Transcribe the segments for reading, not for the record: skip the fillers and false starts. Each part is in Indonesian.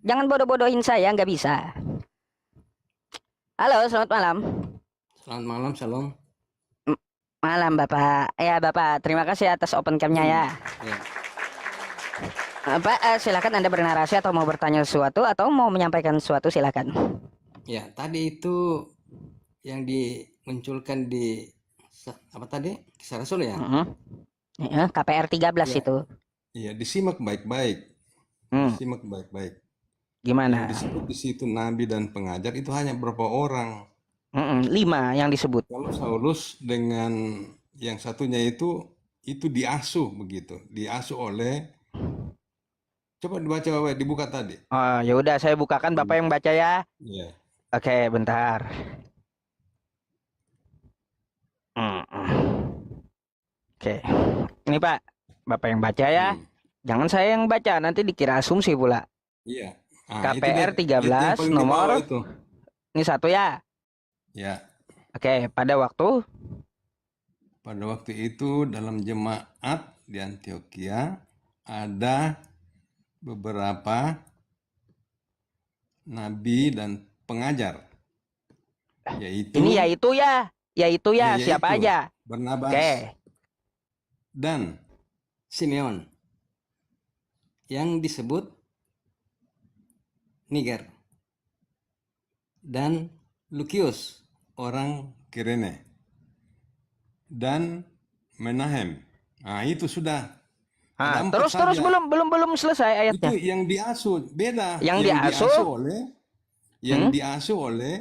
Jangan bodoh-bodohin saya, nggak bisa. Halo, selamat malam. Selamat malam, Shalom. Malam, Bapak. Ya, Bapak, terima kasih atas open cam-nya ya. Ya, Pak, silakan Anda bernarasi atau mau bertanya sesuatu atau mau menyampaikan sesuatu, silakan. ya, tadi itu yang dimunculkan di apa tadi? Kisah Rasul ya? Ya, KPR 13 Ya, itu. Iya, disimak baik-baik. Hmm, Disimak baik-baik. Yang gimana? disebut di situ nabi dan pengajar itu hanya berapa orang. 5 yang disebut. Kalau Saulus dengan yang satunya itu diasuh begitu, diasuh oleh. Coba dibaca Bapak, dibuka tadi. Oh, ya udah saya bukakan, Bapak yang baca ya. Iya. Oke, bentar. Oke. Ini Pak, Bapak yang baca ya. Hmm. Jangan saya yang baca, nanti dikira asumsi pula. Iya. Ah, itu KPR dia. Itu yang 13 paling di bawah nomor itu. ini satu ya. Ya. Oke, pada Pada waktu itu dalam jemaat di Antioquia ada beberapa nabi dan pengajar, yaitu ini yaitu ya ya, siapa yaitu aja? Barnabas Oke. dan Simeon yang disebut Niger dan Lukius orang Kirene dan Menahem. Nah, itu sudah ada 4 Terus saja. belum selesai Itu ayatnya. yang diasuh, beda. Yang diasuh? Yang diasuh oleh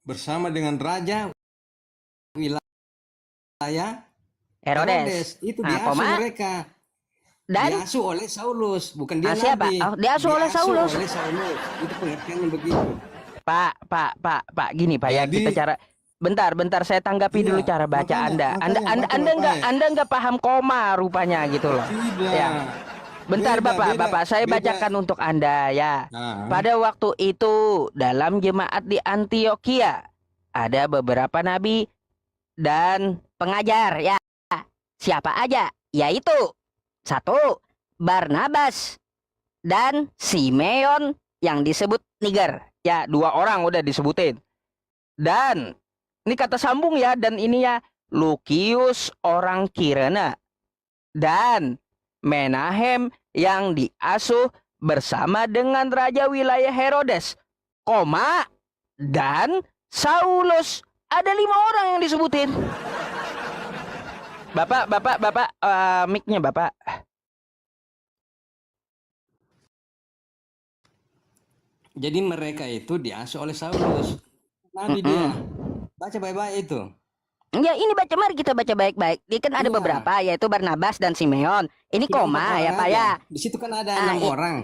bersama dengan raja wilayah Herodes. Itu Nah, diasuh koma mereka. dan Diasuh oleh Saulus, bukan dia siapa? nabi. Oh, diasuh oleh Saulus. oleh Saulus. Itu pengertiannya begitu. Pak, gini Pak ya, Jadi- kita cara bentar saya tanggapi Iya, dulu cara baca makanya, Anda. baca. Anda nggak paham koma rupanya gitu loh. Tidak. Ya. Bentar Beda, Bapak, saya beda. bacakan untuk Anda ya. Nah, Pada waktu itu dalam jemaat di Antioquia ada beberapa nabi dan pengajar ya. Siapa aja? Yaitu 1. Barnabas dan Simeon yang disebut Niger. Ya, 2 orang udah disebutin. Dan ini kata sambung ya, dan ini ya Lukius orang Kirene dan Menahem yang diasuh bersama dengan raja wilayah Herodes, koma, dan Saulus. Ada 5 orang yang disebutin. Bapak, mic-nya Bapak. Jadi mereka itu diasuh oleh Saulus. Nabi dia. Baca baik-baik itu. Ya ini mari kita baca baik-baik. Ini kan ada Iya. beberapa, yaitu Barnabas dan Simeon. Ini Tidak 4 koma orang ya Pak aja. ya. Di situ kan ada Ah, 6 orang.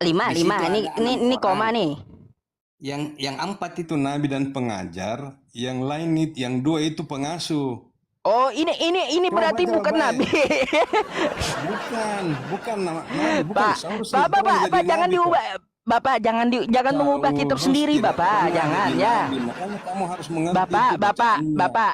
5. Di situ Ini ada 6 ini koma orang. nih. yang 4 itu nabi dan pengajar, yang lain yang 2 itu pengasuh. Oh, ini Coba berarti baca bukan baik-baik. nabi. Bukan nabi, bukan. Pak, Saulus Pak, itu orang Pak, jadi jangan nabi kok. diubah. Bapak jangan mengubah kitab Saulus sendiri, tidak Bapak. pernah Jangan jadi ya. nabi. Makanya kamu harus mengerti Bapak, itu bacaannya.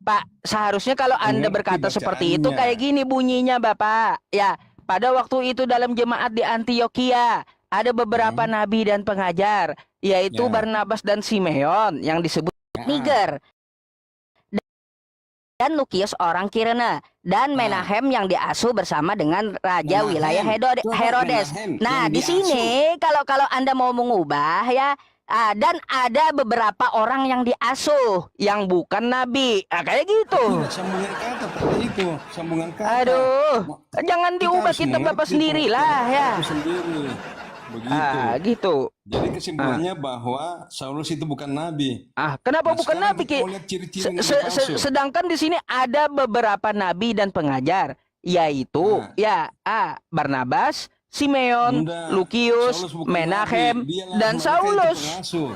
Pak, seharusnya kalau Anda Mengerti berkata seperti itu bacaannya. kayak gini bunyinya, Bapak. Ya, pada waktu itu dalam jemaat di Antioquia ada beberapa nabi dan pengajar, yaitu Ya. Barnabas dan Simeon yang disebut Ya. Niger, dan Lukius orang Kirene, dan Menahem yang diasuh bersama dengan raja Menahem. wilayah Coba Herodes. Menahem Nah, yang di sini kalau Anda mau mengubah ya, dan ada beberapa orang yang diasuh yang bukan nabi. Kayak gitu. Tidak, sambungan kata tadi itu, sambungan kata. Aduh, jangan Kita diubah harus kitab Bapak mengerti sendirilah ya. itu sendiri. Begitu. Gitu. Jadi kesimpulannya bahwa Saulus itu bukan nabi. Kenapa Nah, bukan sekarang nabi? kita mau lihat ciri-ciri nabi palsu. Sedangkan di sini ada beberapa nabi dan pengajar, yaitu Barnabas, Simeon, Enggak, Lukius, Saulus bukan Menahem, nabi. Dialah dan mereka itu Saulus. pengasuh.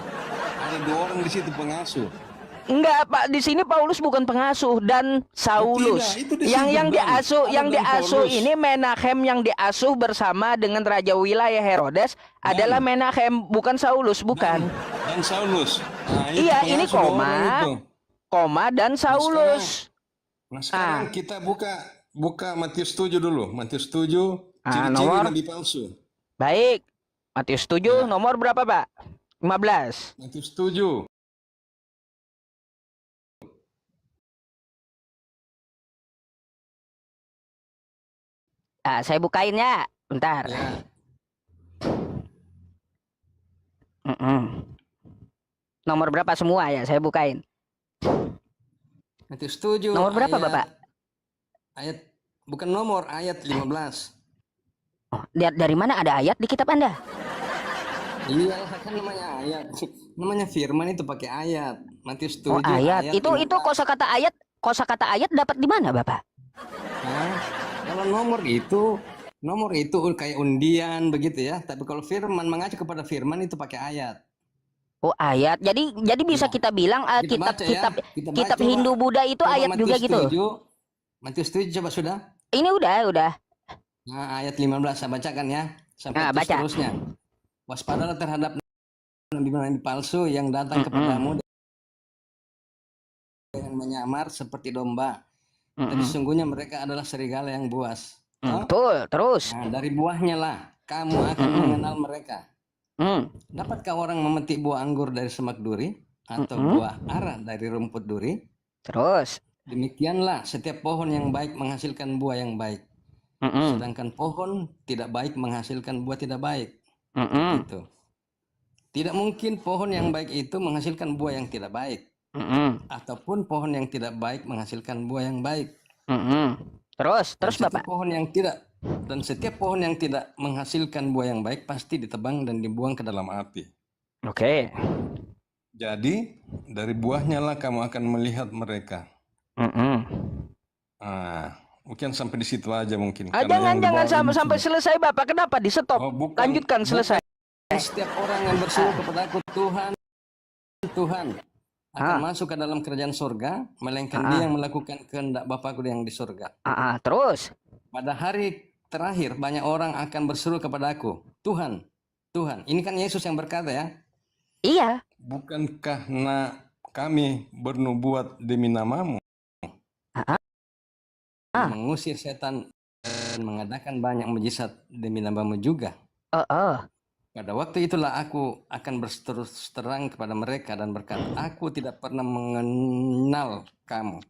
Ada 2 orang di situ pengasuh. Enggak, Pak, di sini Paulus bukan pengasuh dan Saulus. Tidak, itu disebut, yang Bang. diasuh, Ada yang dan diasuh Paulus. ini Menahem yang diasuh bersama dengan raja wilayah Herodes adalah Menahem, bukan Saulus, bukan. Dan Saulus. Nah, itu Iya, ini pengasuh 2 orang itu. koma dan Saulus. Nah, sekarang kita buka buka Matius 7 dulu. Matius 7, ciri-ciri Nomor. nabi palsu. Baik. Matius 7, Ya. nomor berapa, Pak? 15. Matius 7. Saya bukain ya. Bentar. Ya. Nomor berapa semua ya? Saya bukain. Matius 7 Nomor berapa, ayat, Bapak? ayat bukan nomor, ayat 15. Oh, dari mana ada ayat di kitab Anda? Iyalah, kan namanya ayat. Namanya firman itu pakai ayat. Matius 7 Oh, ayat. Itu 15. kosakata ayat dapat di mana, Bapak? Hah? Kalau nomor itu kayak undian begitu ya. Tapi kalau firman mengacu kepada firman itu pakai ayat. Oh, ayat. Jadi bisa Ya. kita bilang Kita baca ya. kitab Kita baca, kitab coba. Hindu Buddha itu Coba ayat juga Matius gitu. 7. Matius 7 coba sudah. Ini udah. Nah, ayat 15 saya bacakan ya. Sampai Nah, terus baca. terusnya. Waspadalah terhadap nabi-nabi palsu yang datang kepadamu dengan menyamar seperti domba. Tapi sesungguhnya mereka adalah serigala yang buas. Oh? Betul. Terus. Nah, dari buahnya lah kamu akan mengenal mereka. Dapatkah orang memetik buah anggur dari semak duri atau buah ara dari rumput duri? Terus. Demikianlah setiap pohon yang baik menghasilkan buah yang baik. Sedangkan pohon tidak baik menghasilkan buah tidak baik. Gitu. Tidak mungkin pohon yang baik itu menghasilkan buah yang tidak baik. Ataupun pohon yang tidak baik menghasilkan buah yang baik. Terus Setiap Bapak. setiap pohon yang tidak menghasilkan buah yang baik pasti ditebang dan dibuang ke dalam api. Oke. Jadi dari buahnya lah kamu akan melihat mereka. Mungkin sampai di situ aja mungkin. Karena yang Jangan dibawa ini sampai selesai, Bapak. Kenapa di stop? Oh, bukan. Lanjutkan selesai. Setiap orang yang berseru kepadaku Tuhan akan masuk ke dalam kerajaan surga, melainkan dia yang melakukan kehendak Bapakku yang di surga. Terus. Pada hari terakhir banyak orang akan berseru kepadaku, Tuhan. Ini kan Yesus yang berkata ya. Iya. Bukankah kami bernubuat demi namamu? Mengusir setan dan mengadakan banyak mujizat demi namamu juga. Pada waktu itulah aku akan berterus terang kepada mereka dan berkata, aku tidak pernah mengenal kamu.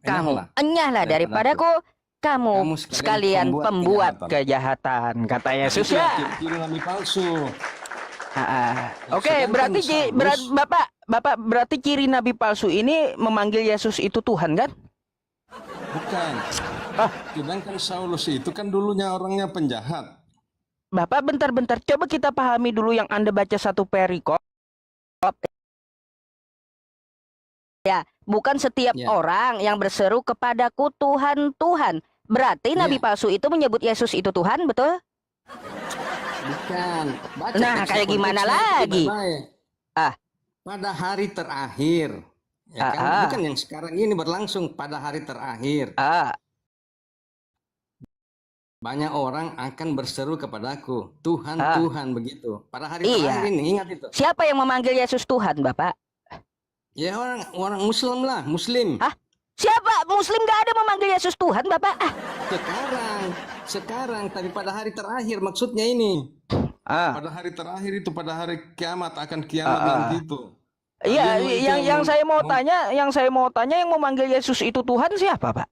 Enyahlah daripadaku. Kamu sekalian pembuat kejahatan, kata Yesus ya. Ciri nabi palsu. Oke, berarti Bapak berarti ciri nabi palsu ini memanggil Yesus itu Tuhan kan? Bukan. Sedangkan Saulus itu kan dulunya orangnya penjahat. Bapak bentar, coba kita pahami dulu yang Anda baca satu perikop. Ya, bukan setiap orang yang berseru kepadaku Tuhan, Tuhan. Berarti nabi palsu itu menyebut Yesus itu Tuhan, betul? Bukan. Baca Nah, kayak gimana lagi? Pada hari terakhir. Ya kan? Bukan yang sekarang ini berlangsung pada hari terakhir. Banyak orang akan berseru kepadaku, Tuhan, Tuhan, begitu. Pada hari terakhir ini, ingat itu. Siapa yang memanggil Yesus Tuhan, Bapak? Ya orang Muslim lah, Muslim. Siapa? Muslim gak ada memanggil Yesus Tuhan, Bapak. Sekarang, tapi pada hari terakhir maksudnya ini. Pada hari terakhir itu, pada hari kiamat akan kiamat nanti itu. Iya, yang saya mau tanya, yang memanggil Yesus itu Tuhan siapa, Pak?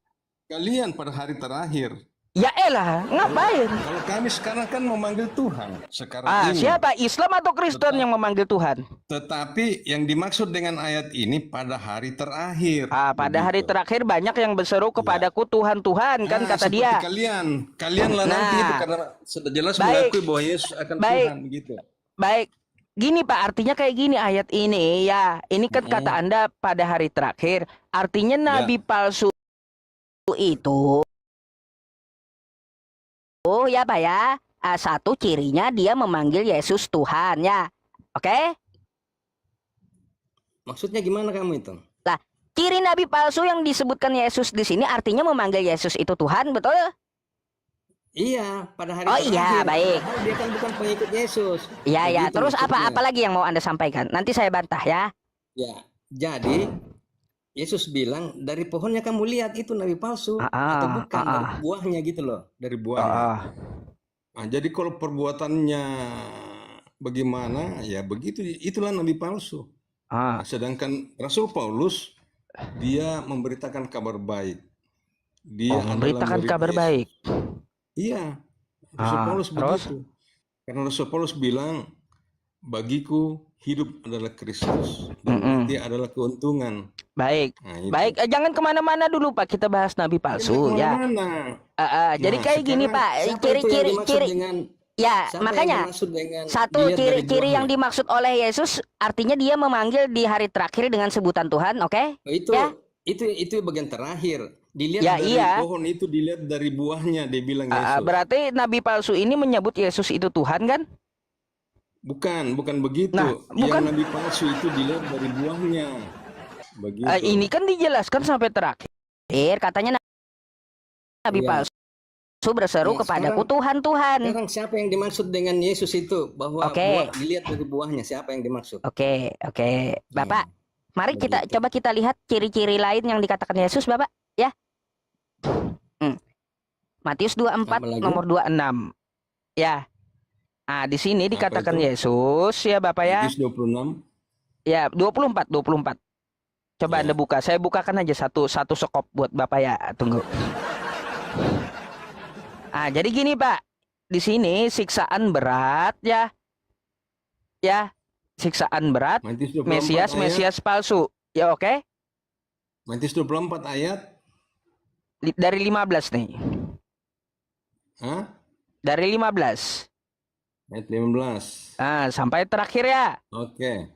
Kalian pada hari terakhir. Ya elah, ngapain? Kalau kami sekarang kan memanggil Tuhan. Sekarang ini. Siapa? Islam atau Kristen yang memanggil Tuhan? Tetapi yang dimaksud dengan ayat ini pada hari terakhir. Pada hari terakhir banyak yang berseru kepadaku Tuhan, Tuhan, kan kata dia. Kalianlah nanti itu karena sudah jelas mengakui bahwa Yesus akan Tuhan begitu. Baik. Gini Pak, artinya kayak gini ayat ini ya. Ini kan kata Anda pada hari terakhir. Artinya nabi palsu itu ya Pak ya. Satu cirinya dia memanggil Yesus Tuhan ya. Oke? Maksudnya gimana kamu itu? Lah, ciri nabi palsu yang disebutkan Yesus di sini artinya memanggil Yesus itu Tuhan, betul? Iya, pada hari terakhir. Iya, baik. Dia kan bukan pengikut Yesus. Iya. Terus apa lagi yang mau Anda sampaikan? Nanti saya bantah ya. Ya, jadi Yesus bilang dari pohonnya kamu lihat itu nabi palsu atau bukan, dari buahnya gitu loh, dari buahnya. Nah, jadi kalau perbuatannya bagaimana, ya begitu, itulah nabi palsu. Nah, sedangkan Rasul Paulus dia memberitakan kabar baik. Dia adalah memberitakan murid kabar Yesus. baik. Iya, Rasul Paulus Terus? begitu. Karena Rasul Paulus bilang, bagiku hidup adalah Kristus dan mati adalah keuntungan. Baik, Nah, itu. baik. Jangan kemana-mana dulu Pak, kita bahas nabi palsu ya. Jadi kayak gini Pak, ciri-ciri. Ya, makanya satu ciri-ciri yang dimaksud oleh Yesus artinya dia memanggil di hari terakhir dengan sebutan Tuhan, oke? Itu bagian terakhir. Dilihat Ya, dari iya. Pohon itu dilihat dari buahnya, dia bilang Yesus. Berarti nabi palsu ini menyebut Yesus itu Tuhan kan? Bukan begitu. Nah, bukan. Yang nabi palsu itu dilihat dari buahnya. Begitu. Ini kan dijelaskan sampai terakhir. Katanya nabi palsu berseru kepadaku Tuhan. Sekarang siapa yang dimaksud dengan Yesus itu? Bahwa buah, dilihat dari buahnya, siapa yang dimaksud? Oke. Bapak, mari coba kita lihat ciri-ciri lain yang dikatakan Yesus, Bapak, ya. Matius 24 nomor 26. Ya. Di sini dikatakan Yesus ya, Bapak ya. Matius 26. Ya, 24. Coba Anda buka. Saya bukakan aja satu sekop buat Bapak ya. Tunggu. Jadi gini Pak, di sini siksaan berat ya, siksaan berat, Mesias palsu, ya oke? Matius 24 ayat dari 15 nih. Dari 15. Ayat 15. Sampai terakhir ya. Oke.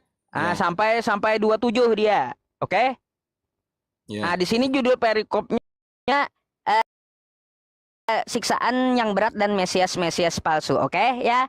Sampai 27 dia, oke? Di sini judul perikopnya siksaan yang berat dan Mesias palsu, oke ya?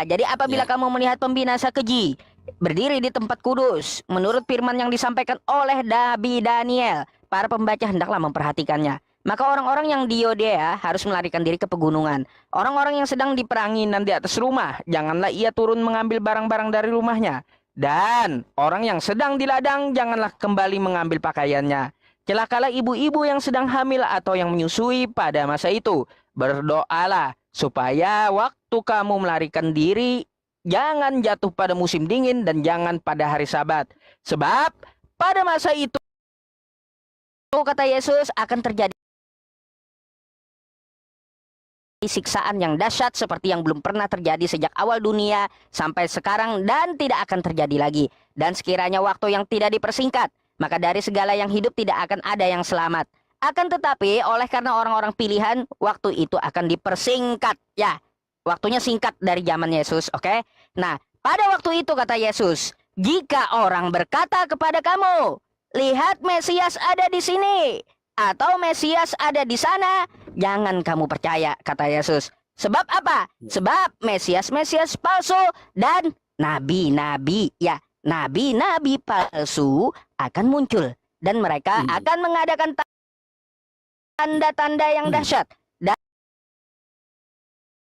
Jadi apabila kamu melihat pembinasa keji berdiri di tempat kudus, menurut firman yang disampaikan oleh Nabi Daniel, para pembaca hendaklah memperhatikannya. Maka orang-orang yang di Yudea harus melarikan diri ke pegunungan. Orang-orang yang sedang diperangi dan di atas rumah, janganlah ia turun mengambil barang-barang dari rumahnya. Dan orang yang sedang di ladang, janganlah kembali mengambil pakaiannya. Celakalah ibu-ibu yang sedang hamil atau yang menyusui pada masa itu. Berdoalah supaya waktu kamu melarikan diri jangan jatuh pada musim dingin dan jangan pada hari Sabat. Sebab pada masa itu, kata Yesus, akan terjadi siksaan yang dahsyat seperti yang belum pernah terjadi sejak awal dunia sampai sekarang dan tidak akan terjadi lagi. Dan sekiranya waktu yang tidak dipersingkat, maka dari segala yang hidup tidak akan ada yang selamat. Akan tetapi oleh karena orang-orang pilihan, waktu itu akan dipersingkat. Ya, waktunya singkat dari zaman Yesus, oke? Nah, pada waktu itu kata Yesus, jika orang berkata kepada kamu, lihat Mesias ada di sini, atau Mesias ada di sana, jangan kamu percaya, kata Yesus. Sebab apa? Sebab Mesias palsu dan nabi-nabi, ya, nabi-nabi palsu akan muncul dan mereka akan mengadakan tanda-tanda yang dahsyat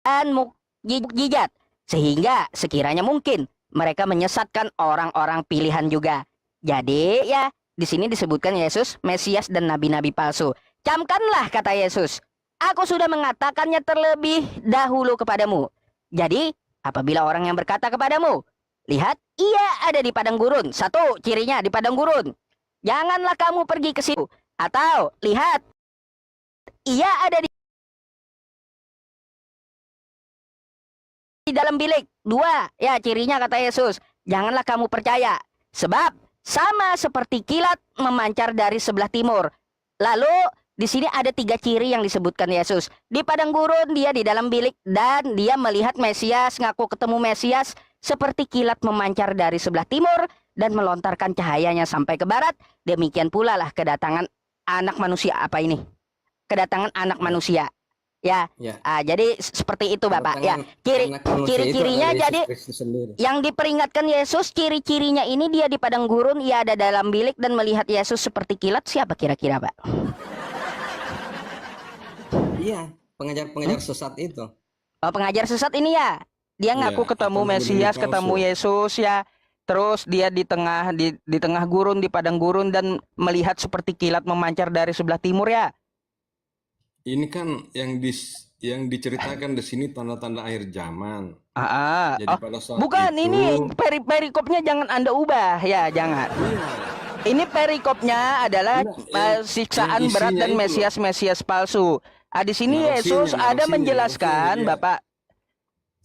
dan mukjizat sehingga sekiranya mungkin mereka menyesatkan orang-orang pilihan juga. Jadi ya, di sini disebutkan Yesus, Mesias dan nabi-nabi palsu. Camkanlah, kata Yesus, aku sudah mengatakannya terlebih dahulu kepadamu. Jadi apabila orang yang berkata kepadamu, lihat, ia ada di padang gurun. Satu cirinya di padang gurun. Janganlah kamu pergi ke situ. Atau, lihat, ia ada di dalam bilik. Dua, ya cirinya kata Yesus. Janganlah kamu percaya. Sebab sama seperti kilat memancar dari sebelah timur. Lalu, di sini ada 3 ciri yang disebutkan Yesus. Di padang gurun, dia di dalam bilik. Dan dia melihat Mesias, ngaku ketemu Mesias. Seperti kilat memancar dari sebelah timur dan melontarkan cahayanya sampai ke barat. Demikian pula lah kedatangan anak manusia. Apa ini? Kedatangan anak manusia. Ya. Jadi seperti itu Bapak. Ya. Ciri-cirinya jadi yang diperingatkan Yesus, ciri-cirinya ini dia di padang gurun, ia ada dalam bilik dan melihat Yesus seperti kilat. Siapa kira-kira, Pak? Iya, pengajar sesat itu. Pengajar sesat ini ya. Dia ngaku ketemu Mesias, ketemu Yesus ya. Terus dia di tengah gurun, di padang gurun, dan melihat seperti kilat memancar dari sebelah timur ya. Ini kan yang diceritakan di sini tanda-tanda akhir zaman. Jadi Oh, pada saat bukan, itu, ini perikopnya jangan Anda ubah ya, jangan. iya, Ini perikopnya adalah enggak, siksaan yang berat isinya dan itu loh. Mesias palsu. Di sini Yesus ada Narasinya menjelaskan, dia. Bapak.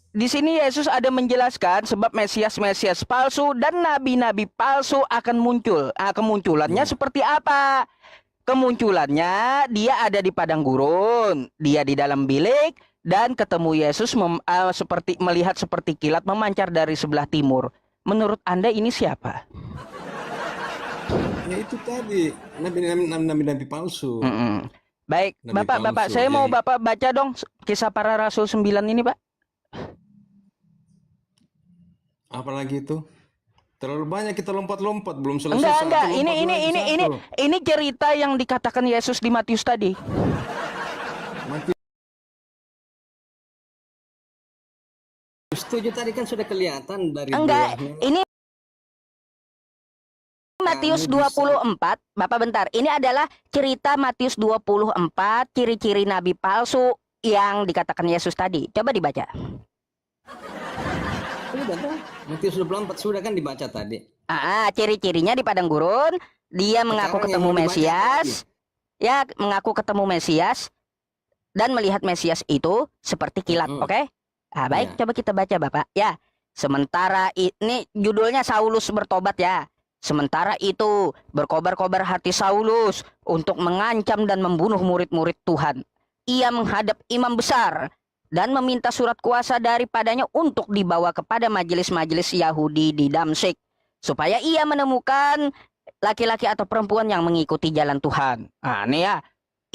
Di sini Yesus ada menjelaskan sebab Mesias palsu dan nabi-nabi palsu akan muncul. Kemunculannya Ya. seperti apa? Kemunculannya dia ada di padang gurun, dia di dalam bilik, dan ketemu Yesus melihat seperti kilat memancar dari sebelah timur. Menurut Anda ini siapa? Ya itu tadi nabi-nabi palsu. Baik, Nabi Bapak, palsu. saya mau Bapak baca dong Kisah Para Rasul 9 ini, Pak. Apalagi itu? Terlalu banyak kita lompat-lompat, belum selesai. Enggak. Ini cerita yang dikatakan Yesus di Matius tadi. Setuju, tadi kan sudah kelihatan dari Enggak, buahnya. ini Matius 24, Bapak bentar. Ini adalah cerita Matius 24, ciri-ciri nabi palsu yang dikatakan Yesus tadi. Coba dibaca. Matius 24 sudah kan dibaca tadi. Ciri-cirinya di padang gurun, dia mengaku ketemu Mesias. Ya, mengaku ketemu Mesias dan melihat Mesias itu seperti kilat, oke? Baik, coba kita baca, Bapak. Ya, sementara ini judulnya Saulus bertobat ya. Sementara itu, berkobar-kobar hati Saulus untuk mengancam dan membunuh murid-murid Tuhan. Ia menghadap imam besar dan meminta surat kuasa daripadanya untuk dibawa kepada majelis-majelis Yahudi di Damsyik, supaya ia menemukan laki-laki atau perempuan yang mengikuti jalan Tuhan. Ini ya,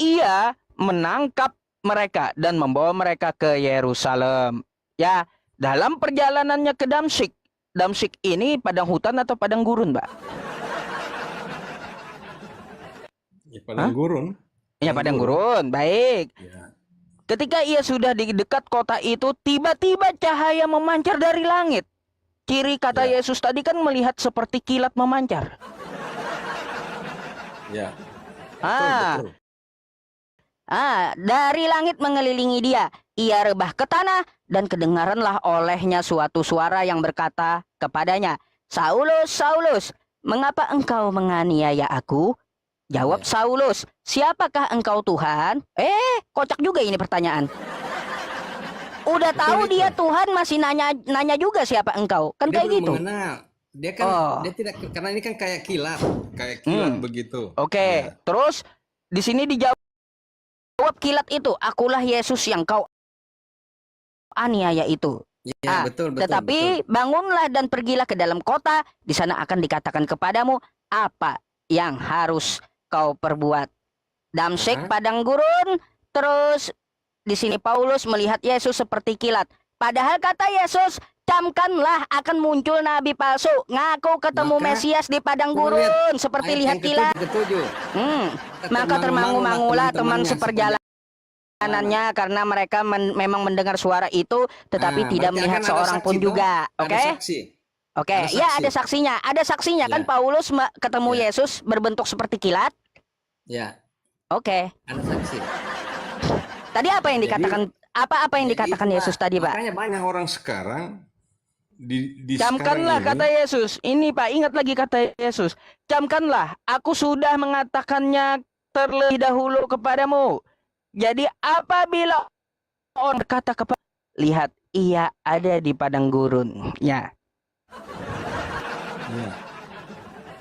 ia menangkap mereka dan membawa mereka ke Yerusalem. Ya, dalam perjalanannya ke Damsyik. Damsyik ini padang hutan atau padang gurun, Mbak? Ya, padang gurun. Ya, padang gurun. Baik. Ya. Ketika ia sudah di dekat kota itu, tiba-tiba cahaya memancar dari langit. Ciri kata Yesus tadi kan melihat seperti kilat memancar. Ya. Betul. Dari langit mengelilingi dia. Ia rebah ke tanah dan kedengaranlah olehnya suatu suara yang berkata kepadanya, "Saulus, Saulus, mengapa engkau menganiaya aku?" Jawab Saulus, "Siapakah engkau Tuhan?" Kocak juga ini pertanyaan. Udah tahu dia Tuhan masih nanya juga siapa engkau. Kan dia kayak gitu. Mengenal. Dia kan dia tidak, karena ini kan kayak kilat. Begitu. Oke. Terus di sini dijawab kilat itu, "Akulah Yesus yang kau aniaya itu." Ya, betul. Tetapi bangunlah dan pergilah ke dalam kota, di sana akan dikatakan kepadamu apa yang harus kau perbuat. Damsyik padang gurun. Terus di sini Paulus melihat Yesus seperti kilat. Padahal kata Yesus, camkanlah akan muncul nabi palsu, ngaku ketemu Mesias di padang gurun seperti lihat kilat. Maka termangu-mangulah teman seperjalanannya karena mereka memang mendengar suara itu, tetapi tidak melihat seorang pun juga. Oke? Ya, ada saksinya. Ada saksinya kan Paulus ketemu Yesus berbentuk seperti kilat. Ya. Oke. Ada saksi. Tadi apa yang dikatakan? Apa yang dikatakan Yesus tadi, Pak? Makanya banyak orang sekarang di camkanlah sekarang kata Yesus. Ini Pak, ingat lagi kata Yesus. Camkanlah, aku sudah mengatakannya terlebih dahulu kepadamu. Jadi apabila orang berkata kepada, lihat ia ada di padang gurun. Ya.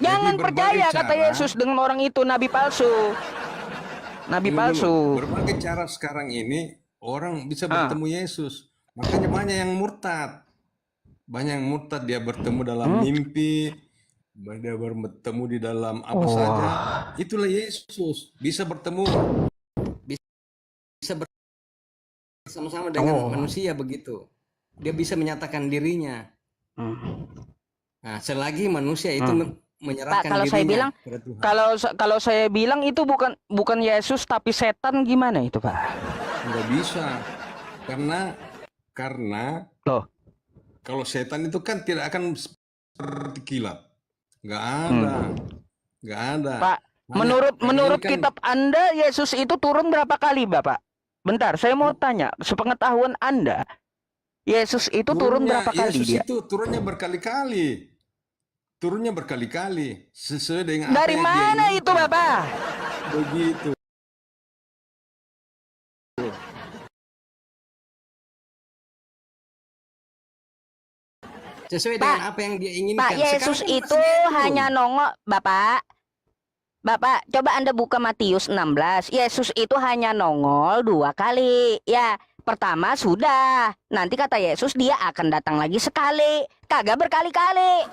Jangan percaya kata Yesus dengan orang itu nabi palsu. Nabi palsu. Berbagai cara sekarang ini orang bisa bertemu Yesus. Makanya banyak yang murtad. Banyak yang murtad, dia bertemu dalam mimpi, dia bertemu di dalam apa saja. Itulah Yesus, bisa bertemu, bisa bersama-sama dengan manusia begitu. Dia bisa menyatakan dirinya. Nah, selagi manusia itu menyerahkan Pak, kalau dirinya saya bilang, kepada Tuhan. Kalau saya bilang itu bukan Yesus tapi setan, gimana itu, Pak? Nggak bisa, karena Loh, kalau setan itu kan tidak akan seperti kilat. Nggak ada. Nggak ada. Pak, Hanya menurut kan kitab Anda, Yesus itu turun berapa kali, Bapak? Bentar, saya mau tanya, sepengetahuan Anda, Yesus itu turun berapa kali Yesus dia? itu turunnya berkali-kali. Turunnya berkali-kali sesuai dengan apa Dari yang dia mana itu, inginkan. Bapak? Begitu. Sesuai Pak, dengan apa yang dia inginkan. Pak, Yesus Sekarang kan itu masih dia hanya turun. nongol, Bapak. Bapak, coba Anda buka Matius 16. Yesus itu hanya nongol 2 kali. Ya, pertama sudah. Nanti kata Yesus dia akan datang lagi sekali. Kagak berkali-kali.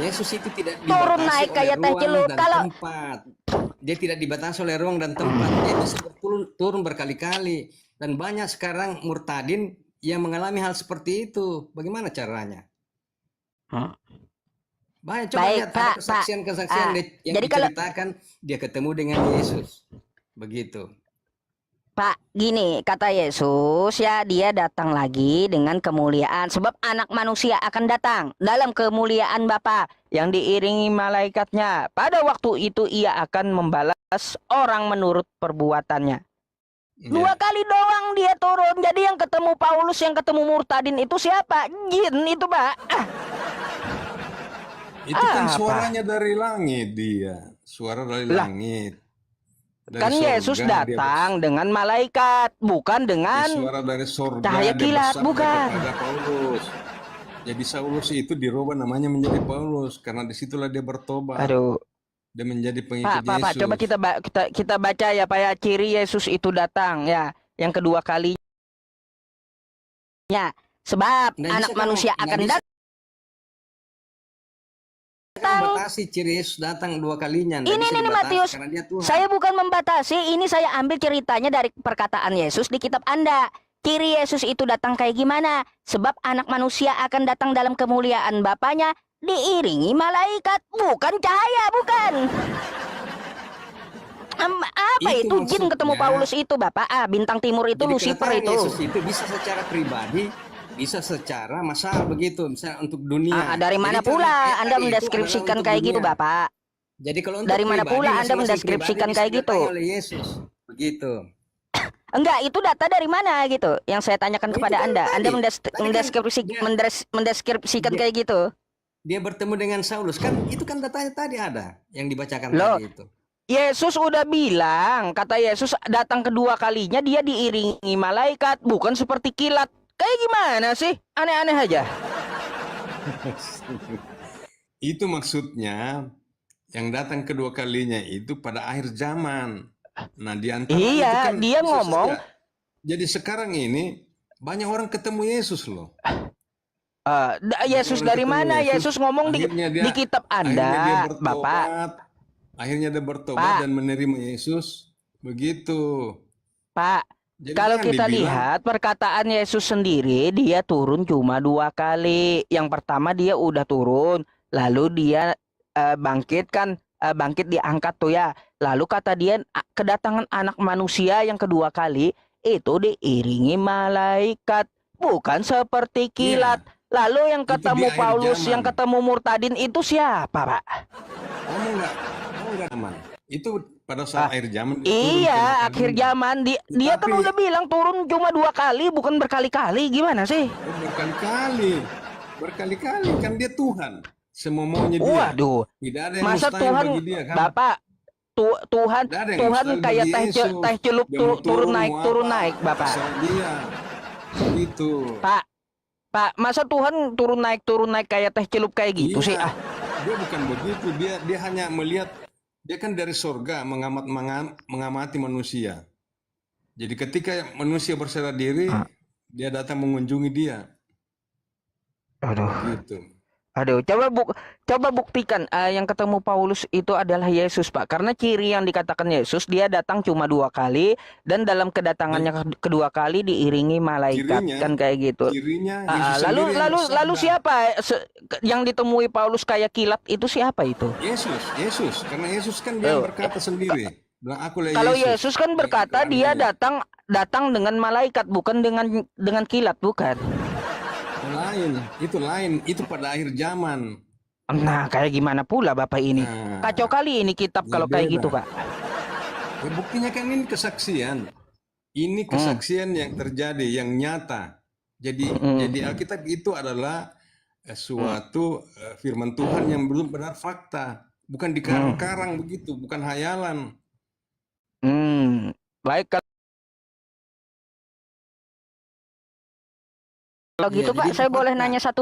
Yesus itu tidak Turun dibatasi naik oleh kayak teh ruang celup. dan Kalau tempat. Dia tidak dibatasi oleh ruang dan tempat. Dia bisa turun berkali-kali. Dan banyak sekarang murtadin yang mengalami hal seperti itu. Bagaimana caranya? Banyak, coba baik, lihat ada Pak, kesaksian-kesaksian yang jadi kalau diceritakan dia ketemu dengan Yesus. Begitu. Pak, gini, kata Yesus ya, dia datang lagi dengan kemuliaan. Sebab anak manusia akan datang dalam kemuliaan Bapa yang diiringi malaikatnya. Pada waktu itu ia akan membalas orang menurut perbuatannya. 2 kali doang dia turun. Jadi yang ketemu Paulus, yang ketemu murtadin itu siapa? Jin itu, Pak. Itu kan suaranya dari langit dia. Suara dari langit. Dari Kan Yesus datang dengan malaikat, bukan dengan suara dari surga, cahaya kilat, bukan. Kepada Paulus. Jadi Saulus itu dirubah namanya menjadi Paulus karena disitulah dia bertobat. Aduh. Dia menjadi pengikut Pak, Yesus. coba kita baca ya, Pak ya, ciri Yesus itu datang ya, yang kedua kalinya. Sebab anak manusia akan datang. Membatasi ciri Yesus datang 2 kalinya. Ini Matius. Saya bukan membatasi, ini saya ambil ceritanya dari perkataan Yesus di kitab Anda. Ciri Yesus itu datang kayak gimana? Sebab anak manusia akan datang dalam kemuliaan Bapaknya diiringi malaikat, bukan cahaya, bukan. Apa itu jin ketemu Paulus itu, Bapak? Bintang timur itu, Lucifer itu. Yesus itu bisa secara pribadi, bisa secara massal begitu, misalnya untuk dunia. Dari mana pula Anda mendeskripsikan kayak gitu, Bapak? Jadi kalau dari mana pula Anda mendeskripsikan kayak gitu? Oleh Yesus, begitu. Enggak, itu data dari mana gitu? Yang saya tanyakan kepada Anda. Anda mendeskripsikan kayak gitu. Dia bertemu dengan Saulus, kan itu kan datanya tadi ada yang dibacakan tadi itu. Yesus udah bilang, kata Yesus datang kedua kalinya dia diiringi malaikat, bukan seperti kilat. Kayak gimana sih? Aneh-aneh aja. Itu maksudnya yang datang kedua kalinya itu pada akhir zaman. Nah, di antara itu kan dia ngomong. Jadi sekarang ini banyak orang ketemu Yesus loh. Yesus dari mana? Yesus ngomong di kitab Anda, Bapak. Akhirnya dia bertobat dan menerima Yesus. Begitu. Pak, jadi kalau kita lihat perkataan Yesus sendiri, dia turun cuma 2 kali. Yang pertama dia udah turun, lalu dia bangkit diangkat tuh ya. Lalu kata dia kedatangan anak manusia yang kedua kali itu diiringi malaikat, bukan seperti kilat. Lalu yang ketemu Paulus, yang ketemu murtadin itu siapa, Pak? Aman. Itu pada saat akhir zaman. Iya, akhir zaman. Dia kan udah bilang turun cuma 2 kali, bukan berkali-kali. Gimana sih? Berkali-kali kan dia Tuhan. Semua maunya dia. Waduh. Tidak ada yang masa Tuhan bagi dia, kan? Bapak Tuhan kayak teh celup turun naik, Bapak. Dia. Gitu. Pak, masa Tuhan turun naik kayak teh celup kayak gitu sih? Dia bukan begitu. Dia hanya melihat. Dia kan dari surga mengamati manusia. Jadi ketika manusia berserah diri, dia datang mengunjungi dia. Gitu. Coba buktikan yang ketemu Paulus itu adalah Yesus, Pak. Karena ciri yang dikatakan Yesus, dia datang cuma 2 kali dan dalam kedatangannya kedua kali diiringi malaikat, kan kayak gitu. Lalu siapa yang ditemui Paulus kayak kilat itu siapa itu? Yesus. Karena Yesus kan dia berkata sendiri. Kalau Yesus kan berkata dia datang dengan malaikat, bukan dengan kilat, bukan? Itu lain, itu pada akhir zaman. Nah, kayak gimana pula Bapak ini? Nah, Kacau kali ini kitab ya kalau kayak gitu, beda. Pak. Ya, buktinya kan ini kesaksian. Ini kesaksian yang terjadi, yang nyata. Jadi Alkitab itu adalah suatu firman Tuhan yang belum benar fakta. Bukan dikarang-karang begitu, bukan hayalan. Baik, kalau Ya, gitu jadi Pak, itu saya boleh fakta. nanya satu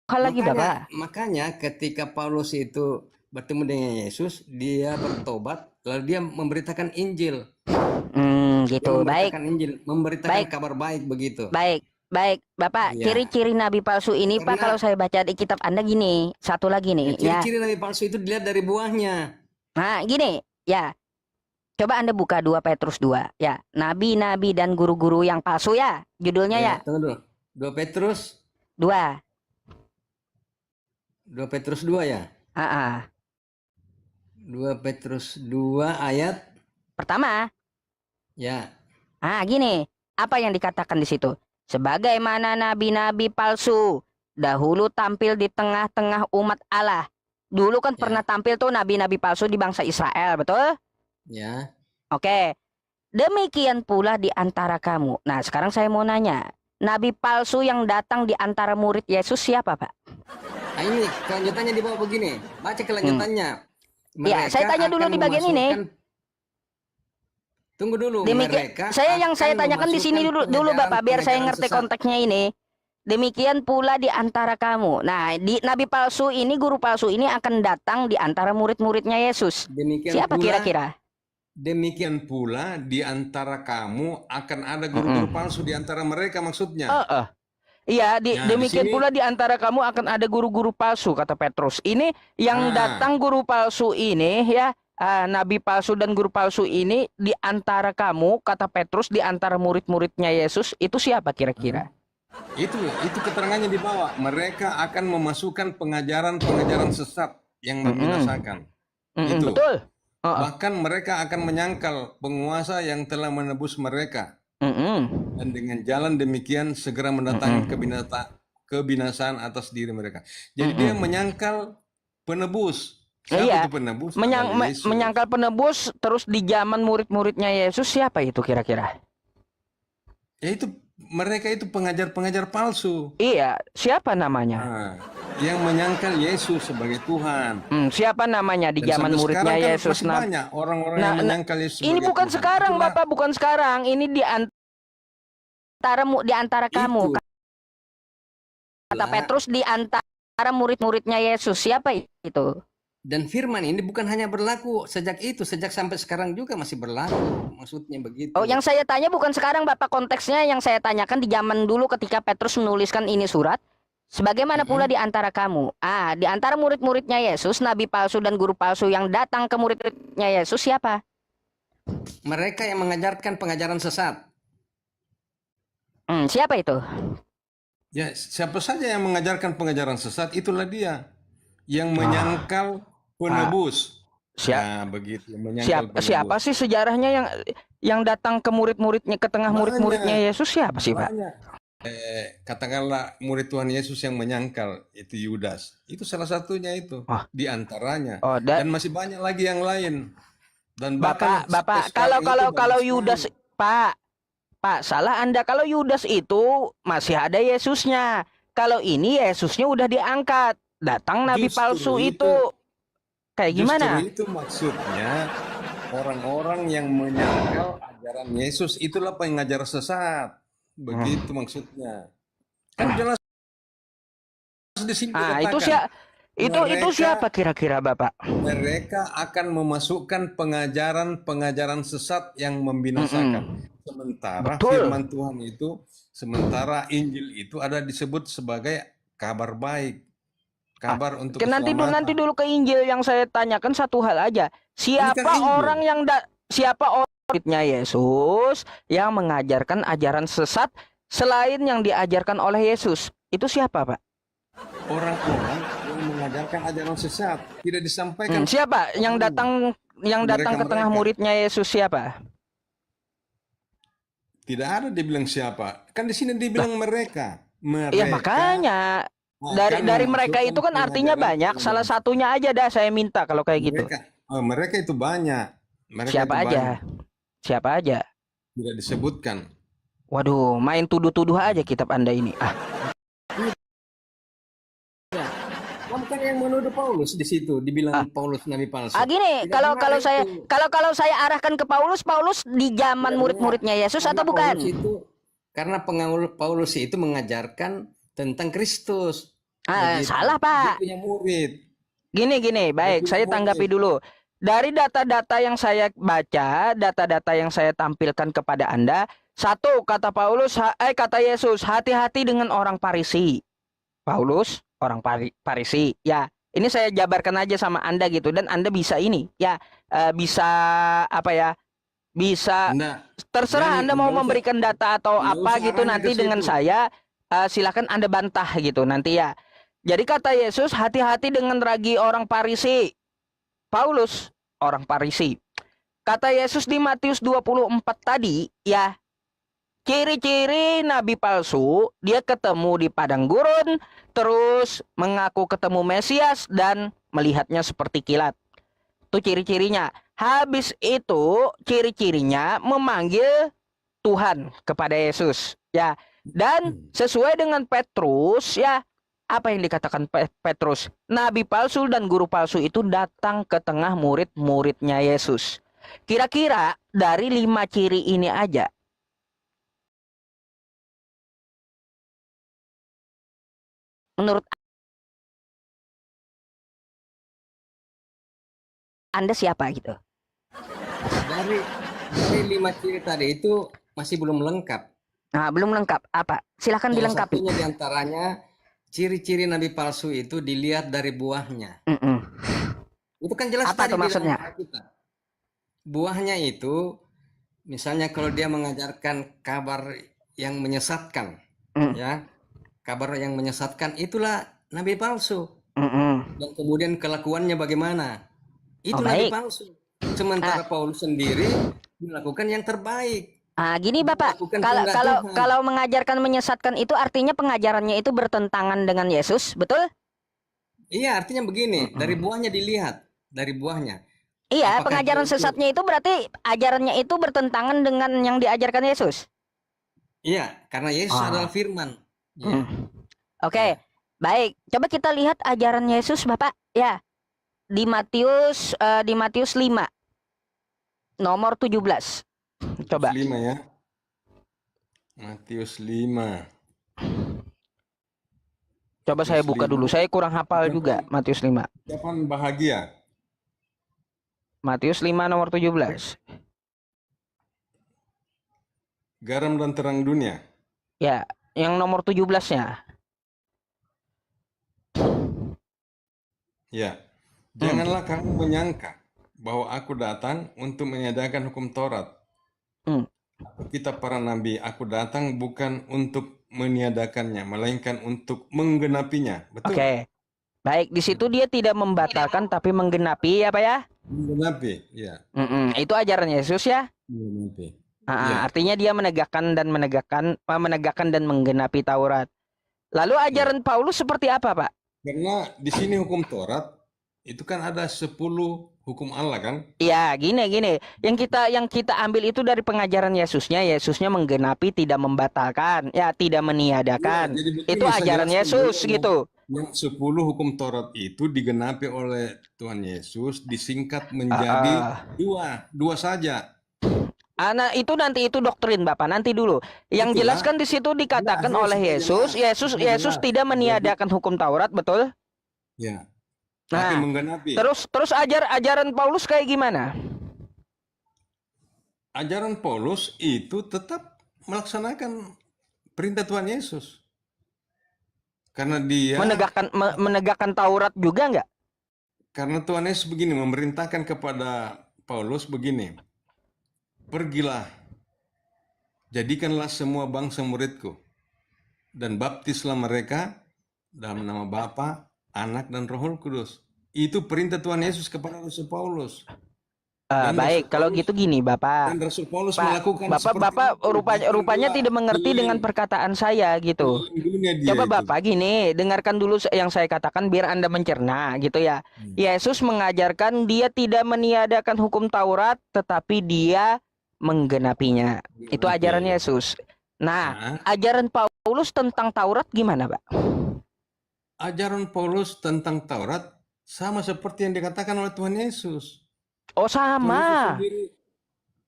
hal lagi, Bapak. Makanya ketika Paulus itu bertemu dengan Yesus, dia bertobat, lalu dia memberitakan Injil. Dia Gitu. Baik. memberitakan Injil, memberitakan Baik. kabar baik begitu. Baik, Bapak. Iya. Ciri-ciri nabi palsu ini, Pak, Karena- kalau saya baca di kitab Anda gini, satu lagi nih, ya. Ciri-ciri nabi palsu itu dilihat dari buahnya. Nah, gini, ya. Coba Anda buka 2 Petrus 2, ya. Nabi-nabi dan guru-guru yang palsu, ya. Judulnya ya. Tunggu dulu. 2 Petrus 2. 2 Petrus 2 ya. 2 Petrus 2 ayat Pertama, ya. gini, apa yang dikatakan di situ? Sebagaimana nabi-nabi palsu dahulu tampil di tengah-tengah umat Allah. Dulu kan pernah tampil tuh nabi-nabi palsu di bangsa Israel, betul? Ya. Oke. Demikian pula di antara kamu. Nah, sekarang saya mau nanya, nabi palsu yang datang di antara murid Yesus siapa, Pak? Nah, ini kelanjutannya di bawah begini. Baca kelanjutannya. Ya, saya tanya dulu di bagian ini. Tunggu dulu. Demikian, saya tanyakan di sini dulu Bapak, biar saya ngerti konteksnya ini. Demikian pula di antara kamu. Nah, di nabi palsu ini, guru palsu ini akan datang di antara murid-muridnya Yesus. Siapa kira-kira? Demikian pula di antara kamu akan ada guru-guru palsu di antara mereka maksudnya. Iya, Nah, demikian di sini- pula di antara kamu akan ada guru-guru palsu, kata Petrus. Ini yang datang guru palsu ini, ya, nabi palsu dan guru palsu ini di antara kamu, kata Petrus, di antara murid-muridnya Yesus, itu siapa kira-kira? Itu keterangannya di bawah. Mereka akan memasukkan pengajaran-pengajaran sesat yang membinasakan. Itu. Betul. Bahkan mereka akan menyangkal penguasa yang telah menebus mereka. Dan dengan jalan demikian segera mendatangkan kebinasaan atas diri mereka. Jadi dia menyangkal penebus. Siapa itu penebus? Adalah Yesus. Menyangkal penebus, terus di zaman murid-muridnya Yesus siapa itu kira-kira? Ya itu mereka itu pengajar-pengajar palsu. Iya, siapa namanya? Yang menyangkal Yesus sebagai Tuhan. Siapa namanya di Dan zaman sampai muridnya sekarang kan Yesus? masih banyak orang-orang yang menyangkal Yesus Ini sebagai bukan Tuhan. sekarang, Itulah- Bapak, bukan sekarang. Ini di antara kamu. Itu. Kata Petrus, di antara murid-muridnya Yesus. Siapa itu? Dan firman ini bukan hanya berlaku sejak sampai sekarang juga masih berlaku. Maksudnya begitu. Oh, yang saya tanya bukan sekarang, Bapak, konteksnya yang saya tanyakan di zaman dulu ketika Petrus menuliskan ini surat. Sebagaimana pula di antara kamu. Di antara murid-muridnya Yesus, nabi palsu dan guru palsu yang datang ke murid-muridnya Yesus siapa? Mereka yang mengajarkan pengajaran sesat. Siapa itu? Ya, siapa saja yang mengajarkan pengajaran sesat, itulah dia yang menyangkal penebus. Begitu. Siapa sih sejarahnya yang datang ke murid-muridnya, ke tengah murid-muridnya Yesus siapa sih, Pak? Katakanlah murid Tuhan Yesus yang menyangkal itu Yudas. Itu salah satunya itu di antaranya. Dan masih banyak lagi yang lain. Dan Bapak, kalau Yudas, Pak, salah Anda. Kalau Yudas itu masih ada Yesusnya. Kalau ini Yesusnya udah diangkat. Datang nabi palsu itu. Kayak gimana? Justru itu maksudnya orang-orang yang menyangkal ajaran Yesus itulah pengajar sesat. Begitu maksudnya. Kan jelas di sini dikatakan. Itu siapa kira-kira, Bapak? Mereka akan memasukkan pengajaran-pengajaran sesat yang membinasakan. Sementara firman Tuhan itu, sementara Injil itu ada disebut sebagai kabar baik. Kabar untuk keselamatan. Nanti dulu ke Injil. Yang saya tanyakan satu hal aja. Siapa muridnya Yesus yang mengajarkan ajaran sesat selain yang diajarkan oleh Yesus? Itu siapa, Pak? Orang-orang yang mengajarkan ajaran sesat tidak disampaikan. Siapa yang datang ke tengah muridnya Yesus siapa? Tidak ada dibilang siapa. Kan di sini dibilang mereka. Iya Mereka makanya dari akan mereka itu memasukkan kan artinya banyak. Salah pengajaran-pengajaran satunya aja dah saya minta kalau kayak gitu. mereka. Oh, mereka itu banyak. Mereka Siapa itu banyak. aja? Siapa aja? Tidak disebutkan. Waduh, main tuduh-tuduh aja kitab Anda ini. Ah, Ya, kamu kan yang menuduh Paulus di situ, dibilang Paulus nabi palsu. gini, Tidak kalau benar kalau saya itu. kalau saya arahkan ke Paulus, Paulus di zaman Tidak benar. murid-muridnya Yesus Karena atau bukan? karena Paulus itu mengajarkan tentang Kristus. Begitu. Salah, Dia Pak. punya murid. Gini, Dia baik, punya saya tanggapi murid. dulu. Dari data-data yang saya baca, data-data yang saya tampilkan kepada Anda, satu kata kata Yesus, hati-hati dengan orang Farisi. Paulus, orang Farisi. Ya, ini saya jabarkan aja sama Anda gitu dan Anda bisa ini, ya, bisa apa ya? Bisa Anda terserah jangan Anda mau nggak usah memberikan data atau nggak apa usah gitu arahnya ke nanti dengan situ. saya silakan Anda bantah gitu nanti ya. Jadi kata Yesus, hati-hati dengan ragi orang Farisi. Paulus, orang Farisi. Kata Yesus di Matius 24 tadi, ya, ciri-ciri nabi palsu, dia ketemu di padang gurun, terus mengaku ketemu Mesias dan melihatnya seperti kilat. Itu ciri-cirinya. Habis itu ciri-cirinya memanggil Tuhan kepada Yesus, ya. Dan sesuai dengan Petrus, ya, apa yang dikatakan Petrus? Nabi palsu dan guru palsu itu datang ke tengah murid-muridnya Yesus. Kira-kira dari 5 ciri ini aja, menurut Anda siapa gitu? Dari 5 ciri tadi itu masih belum lengkap. Nah, belum lengkap. Apa? Silahkan Salah dilengkapi. satunya diantaranya ciri-ciri nabi palsu itu dilihat dari buahnya. Itu kan jelas Apa tadi tuh maksudnya? kita. Buahnya itu misalnya kalau dia mengajarkan kabar yang menyesatkan, ya, kabar yang menyesatkan itulah nabi palsu. Dan kemudian kelakuannya bagaimana? Itu nabi baik. palsu. Sementara Paulus sendiri melakukan yang terbaik. Gini Bapak, kalau mengajarkan menyesatkan itu artinya pengajarannya itu bertentangan dengan Yesus, betul? Iya, artinya begini, dari buahnya dilihat, dari buahnya. Iya, Apakah pengajaran dia itu? sesatnya itu berarti ajarannya itu bertentangan dengan yang diajarkan Yesus. Iya, karena Yesus adalah firman. Ya. Oke, baik. Coba kita lihat ajaran Yesus, Bapak. Ya, di Matius 5 nomor 17. Coba. 5 ya. Matius 5. Coba saya buka dulu. Saya kurang hafal juga Matius 5. Kapan bahagia? Matius 5 nomor 17. Garam dan terang dunia. Ya, yang nomor 17-nya. Ya. Janganlah kamu menyangka bahwa aku datang untuk meniadakan hukum Taurat. Kitab para nabi, aku datang bukan untuk meniadakannya, melainkan untuk menggenapinya. Betul? Oke. Baik, di situ dia tidak membatalkan tapi menggenapi apa ya? Menggenapi, ya. Itu ajaran Yesus ya. Menggenapi. Artinya dia menegakkan dan menggenapi Taurat. Lalu ajaran Paulus seperti apa, Pak? Karena di sini hukum Taurat itu kan ada 10 hukum Allah kan? Iya, gini. Yang kita ambil itu dari pengajaran Yesusnya. Yesusnya menggenapi, tidak membatalkan, ya, tidak meniadakan. Ya, jadi itu saya ajaran jelaskan Yesus gitu. Yang 10 hukum Taurat itu digenapi oleh Tuhan Yesus, disingkat menjadi dua saja. Nah, itu nanti itu doktrin Bapak. Nanti dulu. Yang Itulah. jelaskan di situ dikatakan Jelas, oleh jelas. Yesus tidak meniadakan hukum Taurat, betul? Ya. Nah, Tapi menggenapi. Terus ajaran Paulus kayak gimana? Ajaran Paulus itu tetap melaksanakan perintah Tuhan Yesus. Karena dia menegakkan Taurat juga nggak? Karena Tuhan Yesus begini memerintahkan kepada Paulus begini. Pergilah, jadikanlah semua bangsa muridku, dan baptislah mereka dalam nama Bapa, Anak, dan Roh Kudus. Itu perintah Tuhan Yesus kepada Rasul Paulus. Dan Baik, Rasul kalau Paulus gitu gini, dan Bapak. Rasul Paulus Pak, melakukan Bapak, seperti Bapak itu. rupanya, Bahkan rupanya dia tidak mengerti dengan keliling perkataan saya gitu. keliling dunia dia Coba itu. Bapak gini, dengarkan dulu yang saya katakan biar Anda mencerna gitu ya. Yesus mengajarkan dia tidak meniadakan hukum Taurat, tetapi dia menggenapinya. Itu ajaran Oke. Yesus. Nah, Nah, ajaran Paulus tentang Taurat gimana, Pak? ajaran Paulus tentang Taurat sama seperti yang dikatakan oleh Tuhan Yesus. Oh, Tuhan Yesus sama. sendiri,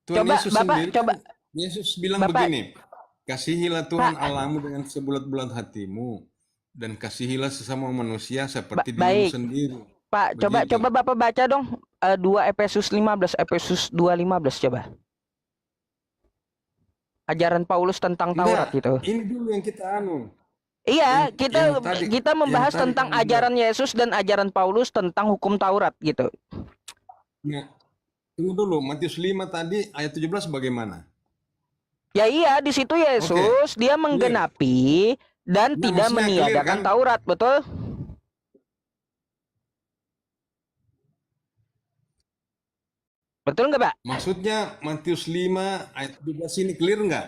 Tuhan Coba Yesus Bapak, sendiri kan, coba Yesus bilang Bapak, begini, kasihilah Tuhan Pak, Allahmu dengan sebulat-bulat hatimu, dan kasihilah sesama manusia seperti dirimu baik. sendiri. Pak, Begitu. coba Bapak baca dong 2 Efesus 15, Efesus 2:15 coba. Ajaran Paulus tentang Taurat Enggak, gitu. ini dulu yang kita Iya, yang tadi kita membahas tentang kamu bilang. ajaran Yesus dan ajaran Paulus tentang hukum Taurat gitu. Nah, tunggu dulu, Matius 5 tadi ayat 17 bagaimana? Ya iya, di situ Yesus dia Clear. menggenapi dan Nah, tidak maksudnya clear meniadakan kan? Taurat, betul? Betul nggak, Pak? Maksudnya Matius 5 ayat 17 ini clear nggak?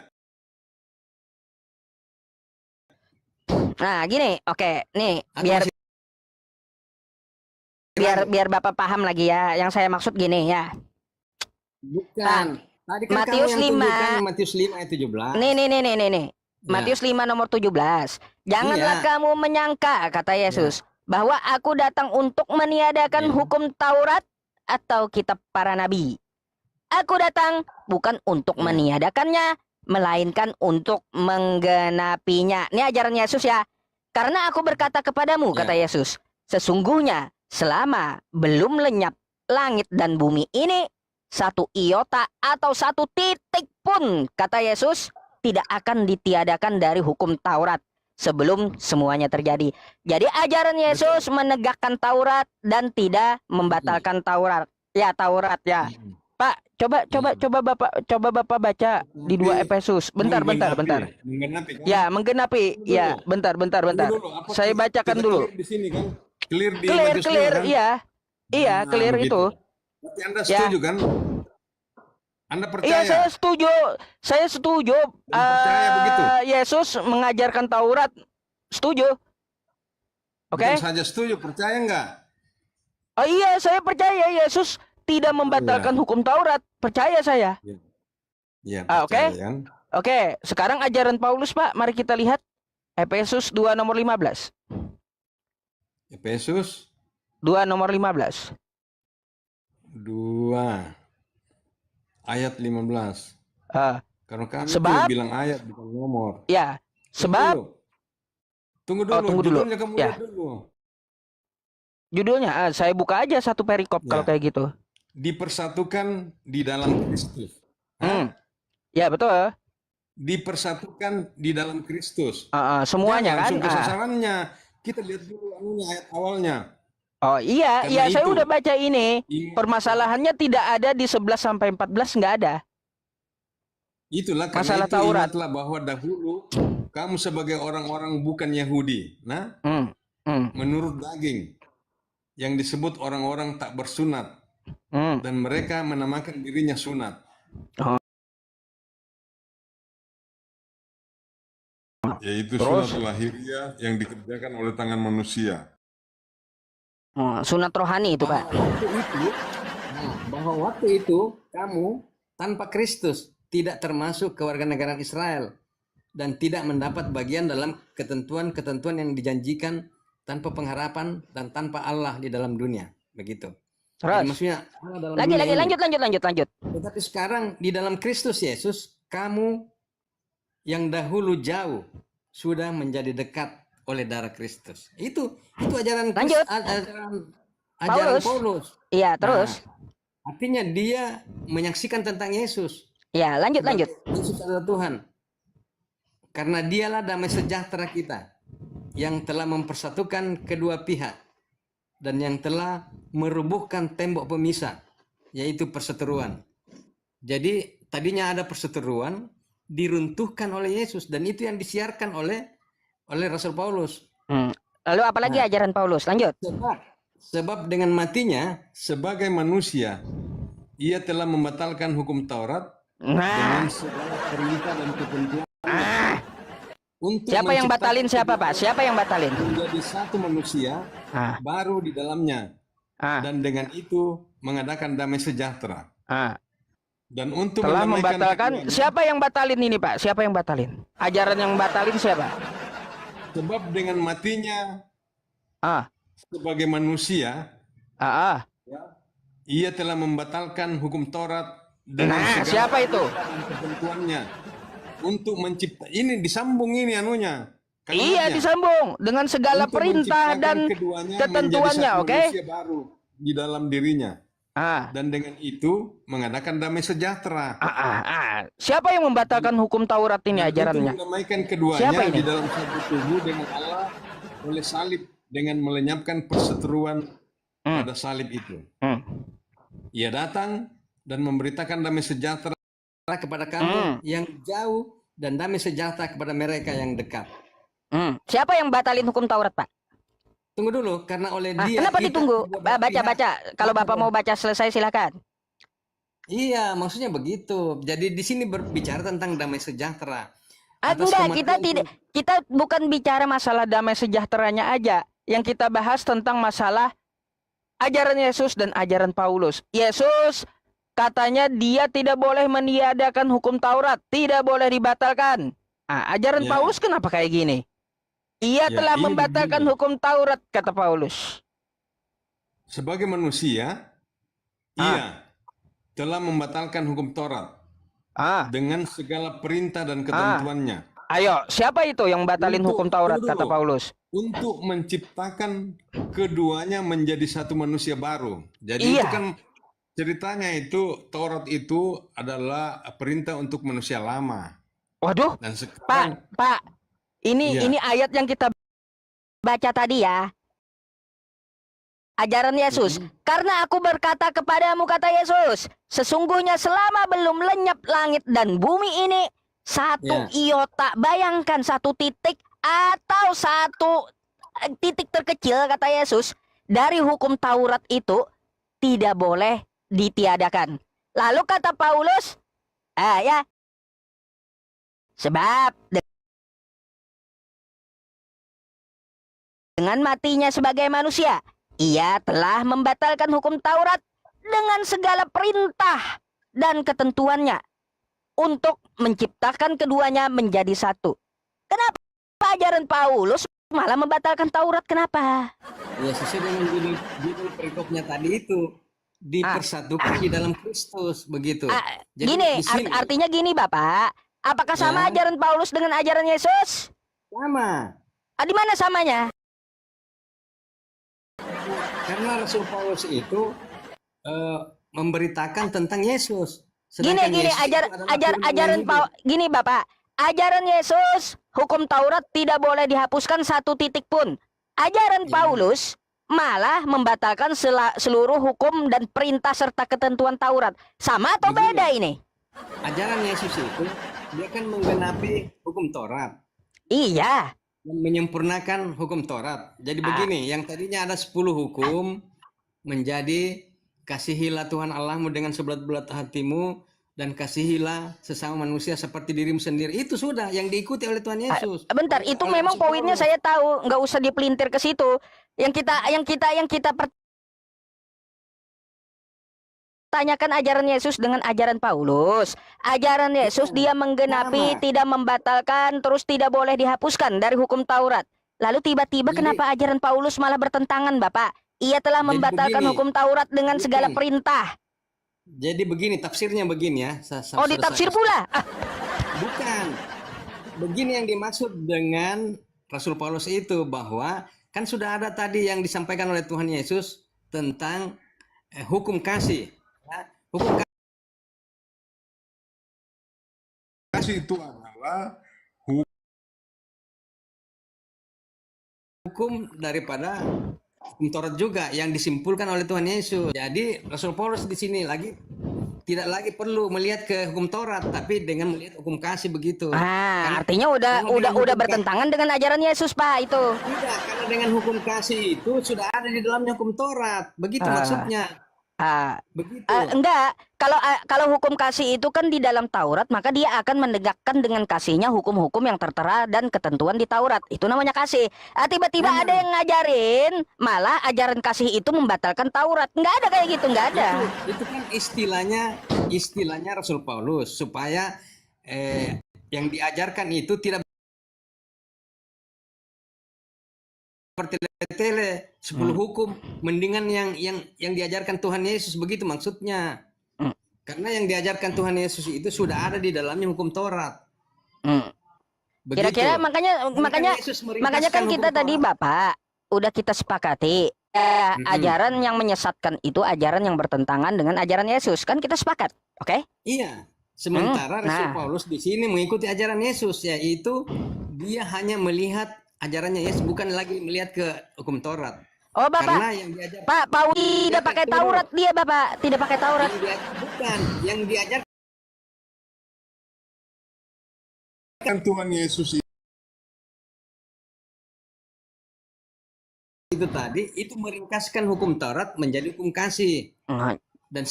Nah, gini, oke, nih Atau biar masih biar ragu? biar Bapak paham lagi ya. Yang saya maksud gini ya. Bukan. Tadi kan kamu Matius yang 5. tunjukkan Matius 5 ayat 17. Nih. Ya. Matius 5 nomor 17. Janganlah Iya. kamu menyangka, kata Yesus, bahwa aku datang untuk meniadakan Ya. hukum Taurat atau kitab para nabi. Aku datang bukan untuk meniadakannya, melainkan untuk menggenapinya. Ini ajaran Yesus ya. Karena aku berkata kepadamu, kata Yesus, sesungguhnya selama belum lenyap langit dan bumi ini, satu iota atau satu titik pun, kata Yesus, tidak akan ditiadakan dari hukum Taurat sebelum semuanya terjadi. Jadi ajaran Yesus menegakkan Taurat dan tidak membatalkan Taurat. Ya, Taurat ya. Pak, coba Bapak baca di 2 Efesus. Bentar. Menggenapi kan? Ya, menggenapi. Ya, bentar. Saya bacakan dulu. Clear di sini kan? Clear di Matius 5 Clear, kan? iya. Iya, Nah, clear begitu. itu. Berarti Anda setuju kan? Anda Iya, percaya? saya setuju. Dan percaya begitu? Yesus mengajarkan Taurat. Setuju. Oke? Bukan saja setuju, percaya nggak? Oh iya, saya percaya Yesus tidak membatalkan hukum Taurat. Percaya saya. Iya, Oke. percaya kan? Oke, sekarang ajaran Paulus, Pak. Mari kita lihat Efesus 2 nomor 15. Efesus 2 nomor 15. 2 ayat 15. Karena kami Sebab- bilang ayat bukan nomor. Ya, sebab Tunggu dulu. tunggu dulu. Judulnya kamu Ya. lihat dulu. judulnya saya buka aja satu perikop kalau Ya. kayak gitu. Dipersatukan di dalam Kristus. Ya, betul. Dipersatukan di dalam Kristus. Semuanya Jangan kan. langsung ke sasarannya. Kita lihat dulu ayat awalnya. Oh iya, Karena saya itu- udah baca ini. Ingat. Permasalahannya tidak ada di 11 sampai 14, nggak ada. Itulah karena Masalah itu Taurat. ingatlah bahwa dahulu kamu sebagai orang-orang bukan Yahudi. Nah, menurut daging yang disebut orang-orang tak bersunat dan mereka menamakan dirinya sunat. Yaitu Terus? sunat lahiriah yang dikerjakan oleh tangan manusia. Sunat rohani itu, Pak. Bahwa waktu itu kamu tanpa Kristus tidak termasuk kewarganegaraan Israel dan tidak mendapat bagian dalam ketentuan-ketentuan yang dijanjikan tanpa pengharapan dan tanpa Allah di dalam dunia. Begitu. Jadi Terus? maksudnya Allah dalam Lagi, dunia ini. lanjut. Tetapi sekarang di dalam Kristus Yesus, kamu yang dahulu jauh sudah menjadi dekat oleh darah Kristus. Itu ajaran Lanjut. ajaran Paulus. Iya, terus. Nah, artinya dia menyaksikan tentang Yesus. Ya, lanjut. Yesus adalah Tuhan. Karena dialah damai sejahtera kita yang telah mempersatukan kedua pihak dan yang telah merubuhkan tembok pemisah, yaitu perseteruan. Jadi tadinya ada perseteruan, diruntuhkan oleh Yesus, dan itu yang disiarkan oleh Rasul Paulus. Lalu apalagi ajaran Paulus? Lanjut. Sebab dengan matinya Sebagai manusia ia telah membatalkan hukum Taurat Nah, dengan segala perintah dan ketentuan untuk siapa yang batalin siapa, Pak? Siapa yang batalin? menjadi satu manusia Ah, baru di dalamnya, ah, dan dengan itu mengadakan damai sejahtera. ah. Dan untuk Telah mendamaikan membatalkan. keduanya, Siapa yang batalin ini, Pak? Siapa yang batalin? Ajaran yang batalin siapa? sebab dengan matinya Ah, sebagai manusia, ah, ah. ia telah membatalkan hukum Taurat dengan Nah, segala siapa itu? ketentuannya untuk mencipta. Ini disambung ini anunya. Iya, kalimatnya. disambung dengan segala Untuk perintah menciptakan dan keduanya ketentuannya, menjadi satu oke? manusia baru di dalam dirinya. Ah, Dan dengan itu mengadakan damai sejahtera. ah, ah, ah. Siapa yang membatalkan hukum Taurat ini Dan ajarannya? untuk mendamaikan Siapa keduanya ini? di dalam satu tubuh dengan Allah oleh salib, dengan melenyapkan perseteruan pada salib itu. Hmm. Ia datang dan memberitakan damai sejahtera kepada kamu yang jauh dan damai sejahtera kepada mereka yang dekat. Siapa yang batalin hukum Taurat, Pak? Tunggu dulu, karena oleh dia Kenapa kita ditunggu? juga berpihak. Baca-baca. Kalau Bapak mau baca selesai, silakan. Iya, maksudnya begitu. Jadi di sini berbicara tentang damai sejahtera. Enggak, kita bukan bicara masalah damai sejahteranya aja. Yang kita bahas tentang masalah ajaran Yesus dan ajaran Paulus. Yesus katanya dia tidak boleh meniadakan hukum Taurat, tidak boleh dibatalkan. Ajaran Ya. Paulus kenapa kayak gini? Ia Ya, telah ini membatalkan begini. hukum Taurat, kata Paulus. Sebagai manusia, ia telah membatalkan hukum Taurat dengan segala perintah dan ketentuannya. Ayo, siapa itu yang batalin hukum Taurat, tunggu kata dulu. Paulus? Untuk menciptakan keduanya menjadi satu manusia baru. Jadi Iya. itu kan ceritanya itu, Taurat itu adalah perintah untuk manusia lama. Waduh, Dan sekarang Pak, ini Iya. ini ayat yang kita baca tadi ya. Ajaran Yesus. Karena aku berkata kepadamu, kata Yesus, sesungguhnya selama belum lenyap langit dan bumi ini, satu iota, bayangkan satu titik atau satu titik terkecil, kata Yesus, dari hukum Taurat itu tidak boleh ditiadakan. Lalu kata Paulus, ya, sebab dengan matinya sebagai manusia, ia telah membatalkan hukum Taurat dengan segala perintah dan ketentuannya untuk menciptakan keduanya menjadi satu. Kenapa ajaran Paulus malah membatalkan Taurat? Kenapa? Ya, sesuai dengan judul perikopnya tadi itu, dipersatukan di dalam Kristus, begitu. Jadi, gini, di sini, artinya gini, Bapak. Apakah sama Ya. ajaran Paulus dengan ajaran Yesus? sama. Di mana samanya? Karena Rasul Paulus itu memberitakan tentang Yesus. Gini, Yesus itu adalah firman yang hidup. Gini Bapak, ajaran Yesus, hukum Taurat tidak boleh dihapuskan satu titik pun. Ajaran Paulus malah membatalkan seluruh hukum dan perintah serta ketentuan Taurat. Sama atau Begini. beda ini? Ajaran Yesus itu dia kan menggenapi hukum Taurat, Iya. menyempurnakan hukum Taurat. Jadi begini, yang tadinya ada 10 hukum menjadi kasihilah Tuhan Allahmu dengan sebelat-belat hatimu dan kasihilah sesama manusia seperti dirimu sendiri. Itu sudah yang diikuti oleh Tuhan Yesus. Bentar, itu memang poinnya saya tahu, nggak usah dipelintir ke situ. Yang kita tanyakan ajaran Yesus dengan ajaran Paulus. Ajaran Yesus dia menggenapi, tidak membatalkan, terus tidak boleh dihapuskan dari hukum Taurat. Lalu tiba-tiba kenapa ajaran Paulus malah bertentangan, Bapak? Ia telah membatalkan begini, hukum Taurat dengan segala perintah. Jadi begini, tafsirnya begini ya. Ditafsir pula? Bukan. Begini yang dimaksud dengan Rasul Paulus itu, bahwa kan sudah ada tadi yang disampaikan oleh Tuhan Yesus tentang hukum kasih. Ya. Hukum kasih itu adalah hukum daripada hukum Taurat juga yang disimpulkan oleh Tuhan Yesus. Jadi Rasul Paulus di sini tidak lagi perlu melihat ke hukum Taurat, tapi dengan melihat hukum kasih begitu. Artinya udah bertentangan dengan ajaran Yesus, Pak, itu. Tidak, karena dengan hukum kasih itu sudah ada di dalamnya hukum Taurat. Begitu maksudnya. Begitu. Enggak, kalau hukum kasih itu kan di dalam Taurat, maka dia akan menegakkan dengan kasihnya hukum-hukum yang tertera dan ketentuan di Taurat. Itu namanya kasih. Tiba-tiba ada yang ngajarin, malah ajaran kasih itu membatalkan Taurat. Nggak ada kayak gitu, nggak ada. Itu kan istilahnya Rasul Paulus supaya yang diajarkan itu tidak bertele-tele 10 hukum, mendingan yang diajarkan Tuhan Yesus, begitu maksudnya. Karena yang diajarkan Tuhan Yesus itu sudah ada di dalamnya hukum Taurat. Kira-kira makanya kan kita tadi Bapak udah kita sepakati ajaran yang menyesatkan itu ajaran yang bertentangan dengan ajaran Yesus, kan kita sepakat, oke? Iya. Sementara Rasul Paulus di sini mengikuti ajaran Yesus, yaitu dia hanya melihat ajarannya Yesus, bukan lagi melihat ke hukum Taurat. Oh Bapak, karena yang diajar, Pak Paulus tidak pakai Taurat dia Bapak, tidak pakai Taurat. Yang diajarkan Tuhan Yesus itu tadi, itu meringkaskan hukum Taurat menjadi hukum kasih. Dan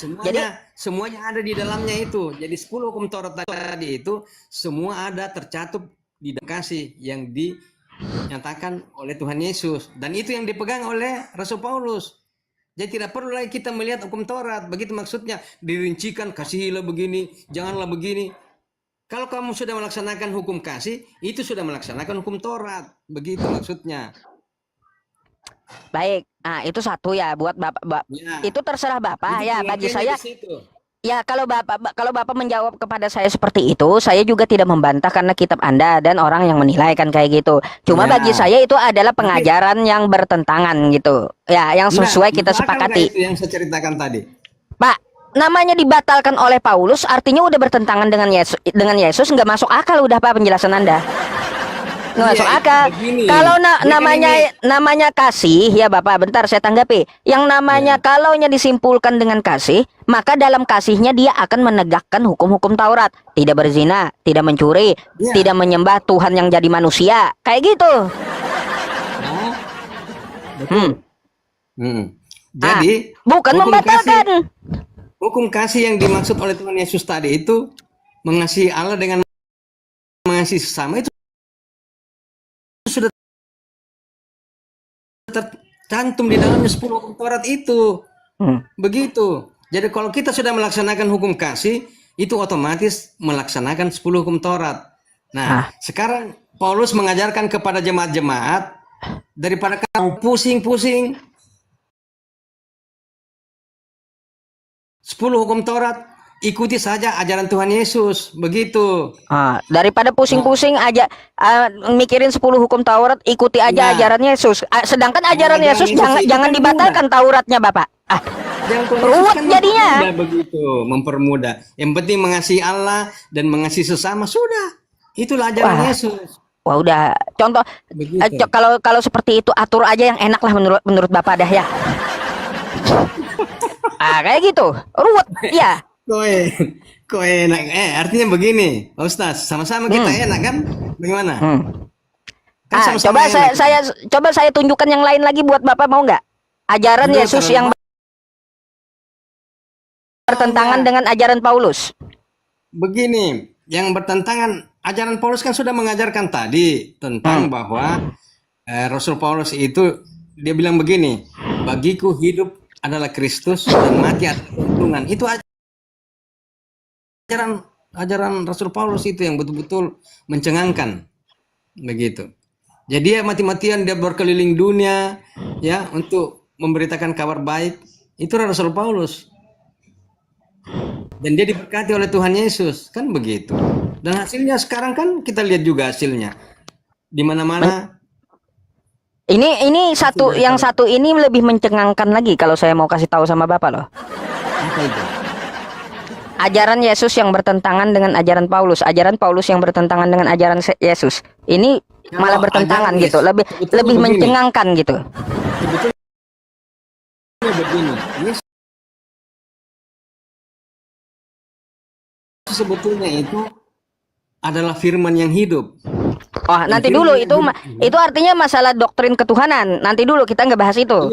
semuanya ada di dalamnya itu. Jadi 10 hukum Taurat tadi itu semua ada tercakup di dalam kasih yang dinyatakan oleh Tuhan Yesus, dan itu yang dipegang oleh Rasul Paulus. Jadi tidak perlu lagi kita melihat hukum Taurat, begitu maksudnya, dirincikan kasihilah begini, janganlah begini. Kalau kamu sudah melaksanakan hukum kasih, itu sudah melaksanakan hukum Taurat, begitu maksudnya. Baik, itu satu ya buat Bapak. Ya. Itu terserah Bapak ya. Bagi saya, ya kalau Bapak menjawab kepada saya seperti itu, saya juga tidak membantah karena kitab Anda dan orang yang menilai kan kayak gitu. Cuma bagi saya itu adalah pengajaran yang bertentangan gitu. Ya, yang sesuai kita sepakati. Itu yang saya ceritakan tadi. Pak, namanya dibatalkan oleh Paulus, artinya udah bertentangan dengan Yesus, nggak masuk akal udah Pak penjelasan Anda. Nggak masuk akal. Kalau namanya kasih ya Bapak, bentar saya tanggapi. Yang namanya kalaunya disimpulkan dengan kasih, maka dalam kasihnya dia akan menegakkan hukum-hukum Taurat. Tidak berzina, tidak mencuri, tidak menyembah Tuhan yang jadi manusia. Kayak gitu. Jadi bukan membatalkan. Hukum kasih yang dimaksud oleh Tuhan Yesus tadi itu mengasihi Allah dengan mengasihi sesama, itu sudah tercantum di dalamnya 10 hukum Taurat itu. Begitu. Jadi kalau kita sudah melaksanakan hukum kasih, itu otomatis melaksanakan 10 hukum Taurat. Nah, sekarang Paulus mengajarkan kepada jemaat-jemaat, daripada kamu pusing-pusing 10 hukum Taurat, ikuti saja ajaran Tuhan Yesus, begitu. Daripada pusing-pusing aja mikirin 10 hukum Taurat, ikuti aja ajaran Yesus. Sedangkan ajaran Yesus jangan dibatalkan Tauratnya, Bapak. Ruwet kan jadinya. Begitu, mempermudah. Yang penting mengasihi Allah dan mengasihi sesama, sudah. Itulah ajaran Yesus. Wah, udah. Contoh kalau seperti itu atur aja yang enak lah menurut Bapak dah ya. Kayak gitu. Ruwet, ya. Kok enak? Artinya begini, Pak Ustaz, sama-sama kita enak kan? Bagaimana? Kan sama-sama coba saya tunjukkan yang lain lagi buat Bapak, mau nggak? Ajaran Yesus yang bertentangan dengan ajaran Paulus. Begini, yang bertentangan, ajaran Paulus kan sudah mengajarkan tadi tentang bahwa Rasul Paulus itu dia bilang begini, bagiku hidup adalah Kristus dan mati adalah keuntungan. Itu ajaran Rasul Paulus itu yang betul-betul mencengangkan, begitu. Jadi dia mati-matian dia berkeliling dunia ya untuk memberitakan kabar baik. Itu Rasul Paulus. Dan dia diberkati oleh Tuhan Yesus, kan begitu. Dan hasilnya sekarang kan kita lihat juga hasilnya di mana-mana. Ini satu ini lebih mencengangkan lagi kalau saya mau kasih tahu sama Bapak loh. Apa itu? Ajaran Yesus yang bertentangan dengan ajaran Paulus, ajaran Paulus yang bertentangan dengan ajaran Yesus. Ini malah bertentangan gitu, lebih mencengangkan gitu. Sebetulnya begini, Yesus sebetulnya itu adalah firman yang hidup. Nanti dulu itu artinya masalah doktrin ketuhanan. Nanti dulu kita nggak bahas itu.